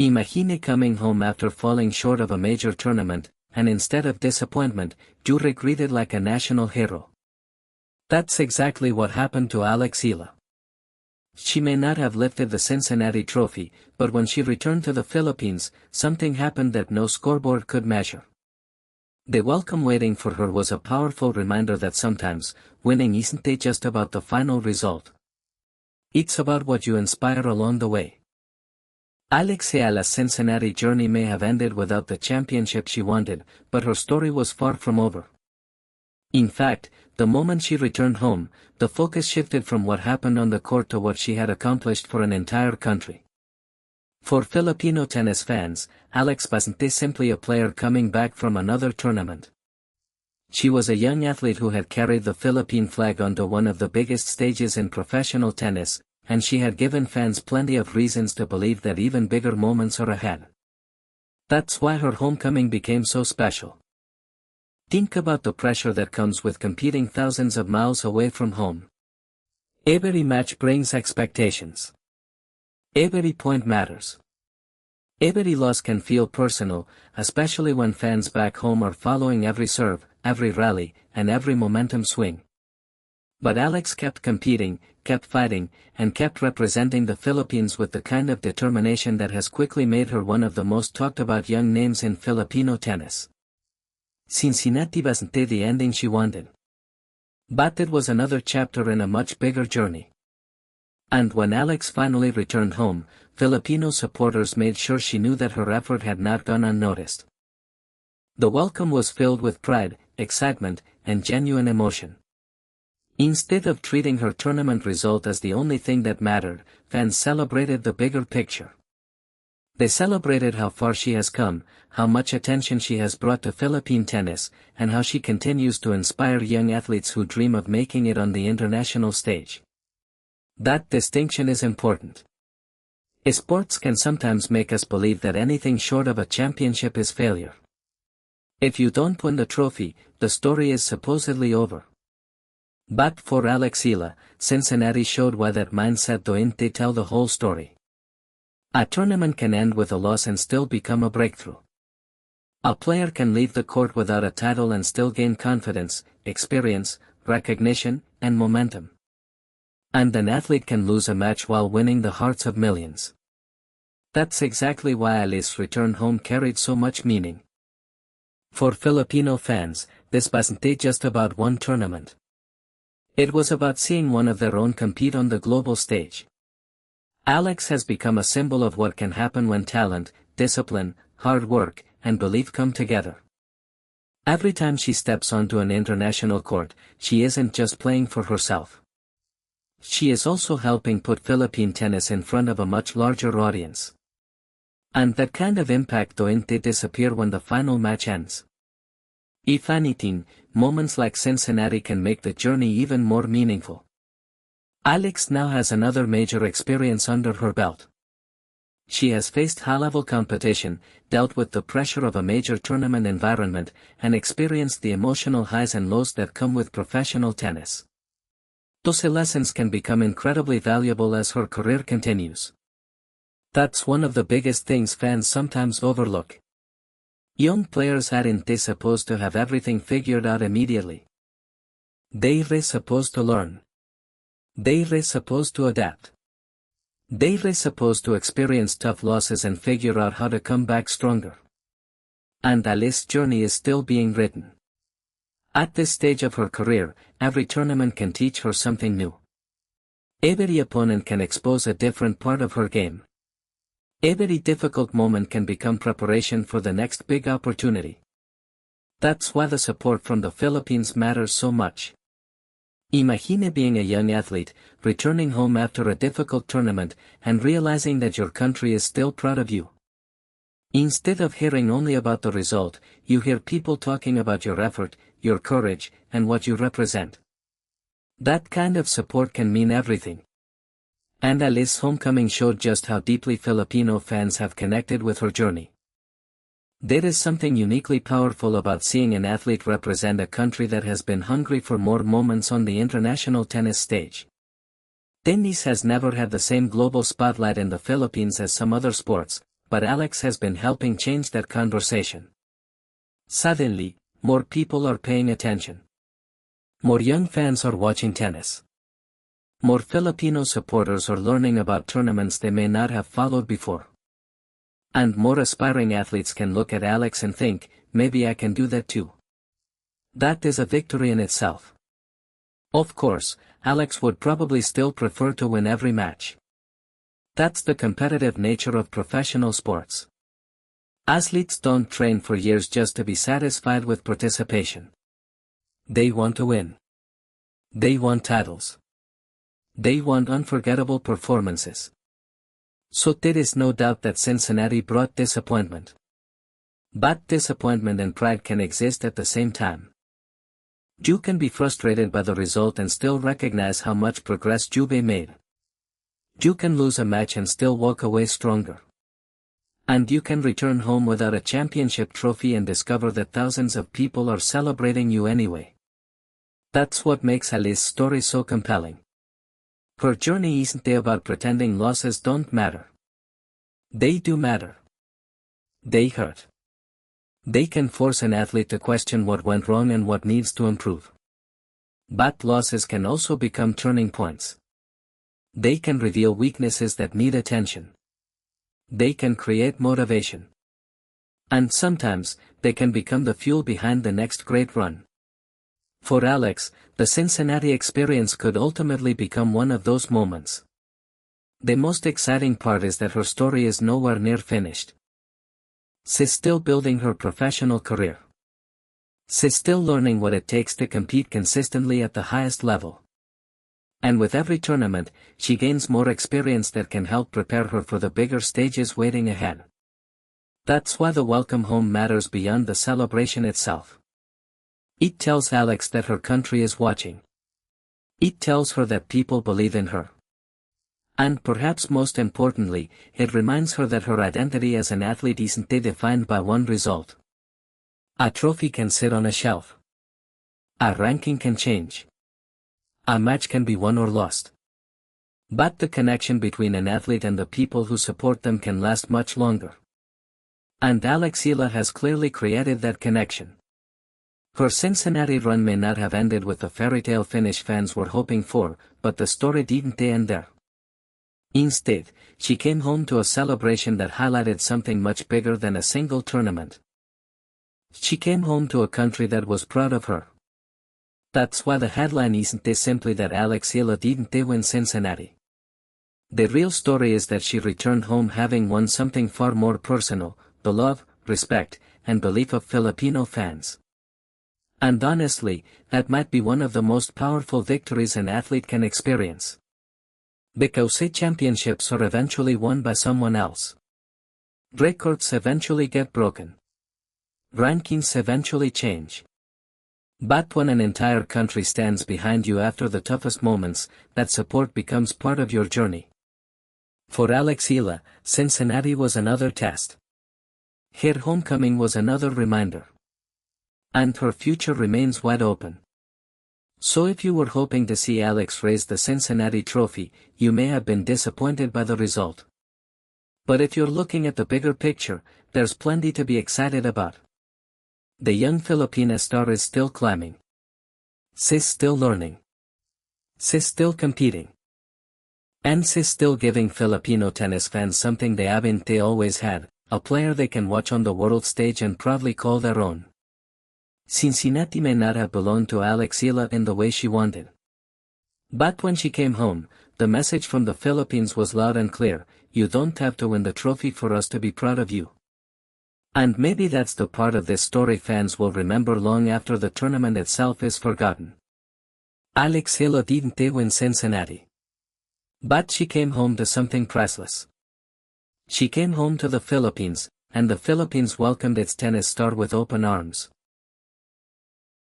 Imagine coming home after falling short of a major tournament, and instead of disappointment, you are greeted like a national hero. That's exactly what happened to Alex Eala. She may not have lifted the Cincinnati trophy, but when she returned to the Philippines, something happened that no scoreboard could measure. The welcome waiting for her was a powerful reminder that sometimes, winning isn't just about the final result. It's about what you inspire along the way. Alex Eala's Cincinnati journey may have ended without the championship she wanted, but her story was far from over. In fact, the moment she returned home, the focus shifted from what happened on the court to what she had accomplished for an entire country. For Filipino tennis fans, Alex wasn't simply a player coming back from another tournament. She was a young athlete who had carried the Philippine flag onto one of the biggest stages in professional tennis, and she had given fans plenty of reasons to believe that even bigger moments are ahead. That's why her homecoming became so special. Think about the pressure that comes with competing thousands of miles away from home. Every match brings expectations. Every point matters. Every loss can feel personal, especially when fans back home are following every serve, every rally, and every momentum swing. But Alex kept competing, kept fighting, and kept representing the Philippines with the kind of determination that has quickly made her one of the most talked about young names in Filipino tennis. Cincinnati wasn't the ending she wanted. But it was another chapter in a much bigger journey. And when Alex finally returned home, Filipino supporters made sure she knew that her effort had not gone unnoticed. The welcome was filled with pride, excitement, and genuine emotion. Instead of treating her tournament result as the only thing that mattered, fans celebrated the bigger picture. They celebrated how far she has come, how much attention she has brought to Philippine tennis, and how she continues to inspire young athletes who dream of making it on the international stage. That distinction is important. Sports can sometimes make us believe that anything short of a championship is failure. If you don't win the trophy, the story is supposedly over. But for Alex Eala, Cincinnati showed why that mindset didn't tell the whole story. A tournament can end with a loss and still become a breakthrough. A player can leave the court without a title and still gain confidence, experience, recognition, and momentum. And an athlete can lose a match while winning the hearts of millions. That's exactly why Alice's return home carried so much meaning. For Filipino fans, this wasn't just about one tournament. It was about seeing one of their own compete on the global stage. Alex has become a symbol of what can happen when talent, discipline, hard work, and belief come together. Every time she steps onto an international court, she isn't just playing for herself. She is also helping put Philippine tennis in front of a much larger audience. And that kind of impact didn't disappear when the final match ends. If anything, moments like Cincinnati can make the journey even more meaningful. Alex now has another major experience under her belt. She has faced high-level competition, dealt with the pressure of a major tournament environment, and experienced the emotional highs and lows that come with professional tennis. Those lessons can become incredibly valuable as her career continues. That's one of the biggest things fans sometimes overlook. Young players aren't supposed to have everything figured out immediately. They're supposed to learn. They're supposed to adapt. They're supposed to experience tough losses and figure out how to come back stronger. And Alice's journey is still being written. At this stage of her career, every tournament can teach her something new. Every opponent can expose a different part of her game. Every difficult moment can become preparation for the next big opportunity. That's why the support from the Philippines matters so much. Imagine being a young athlete, returning home after a difficult tournament, and realizing that your country is still proud of you. Instead of hearing only about the result, you hear people talking about your effort, your courage, and what you represent. That kind of support can mean everything. And Alice's homecoming showed just how deeply Filipino fans have connected with her journey. There is something uniquely powerful about seeing an athlete represent a country that has been hungry for more moments on the international tennis stage. Tennis has never had the same global spotlight in the Philippines as some other sports, but Alex has been helping change that conversation. Suddenly, more people are paying attention. More young fans are watching tennis. More Filipino supporters are learning about tournaments they may not have followed before. And more aspiring athletes can look at Alex and think, maybe I can do that too. That is a victory in itself. Of course, Alex would probably still prefer to win every match. That's the competitive nature of professional sports. Athletes don't train for years just to be satisfied with participation. They want to win. They want titles. They want unforgettable performances. So there is no doubt that Cincinnati brought disappointment. But disappointment and pride can exist at the same time. You can be frustrated by the result and still recognize how much progress Juve made. You can lose a match and still walk away stronger. And you can return home without a championship trophy and discover that thousands of people are celebrating you anyway. That's what makes Ali's story so compelling. Her journey isn't about pretending losses don't matter. They do matter. They hurt. They can force an athlete to question what went wrong and what needs to improve. But losses can also become turning points. They can reveal weaknesses that need attention. They can create motivation. And sometimes, they can become the fuel behind the next great run. For Alex, the Cincinnati experience could ultimately become one of those moments. The most exciting part is that her story is nowhere near finished. She's still building her professional career. She's still learning what it takes to compete consistently at the highest level. And with every tournament, she gains more experience that can help prepare her for the bigger stages waiting ahead. That's why the welcome home matters beyond the celebration itself. It tells Alex that her country is watching. It tells her that people believe in her. And perhaps most importantly, it reminds her that her identity as an athlete isn't defined by one result. A trophy can sit on a shelf. A ranking can change. A match can be won or lost. But the connection between an athlete and the people who support them can last much longer. And Alex Eala has clearly created that connection. Her Cincinnati run may not have ended with the fairy tale finish fans were hoping for, but the story didn't end there. Instead, she came home to a celebration that highlighted something much bigger than a single tournament. She came home to a country that was proud of her. That's why the headline isn't simply that Alex Eala didn't win Cincinnati. The real story is that she returned home having won something far more personal, the love, respect, and belief of Filipino fans. And honestly, that might be one of the most powerful victories an athlete can experience. Because championships are eventually won by someone else. Records eventually get broken. Rankings eventually change. But when an entire country stands behind you after the toughest moments, that support becomes part of your journey. For Alex Eala, Cincinnati was another test. Her homecoming was another reminder. And her future remains wide open. So if you were hoping to see Alex raise the Cincinnati trophy, you may have been disappointed by the result. But if you're looking at the bigger picture, there's plenty to be excited about. The young Filipina star is still climbing. She's still learning. She's still competing. And she's still giving Filipino tennis fans something they haven't always had, a player they can watch on the world stage and proudly call their own. Cincinnati may not have belonged to Alex Eala in the way she wanted. But when she came home, the message from the Philippines was loud and clear: you don't have to win the trophy for us to be proud of you. And maybe that's the part of this story fans will remember long after the tournament itself is forgotten. Alex Eala didn't win Cincinnati. But she came home to something priceless. She came home to the Philippines, and the Philippines welcomed its tennis star with open arms.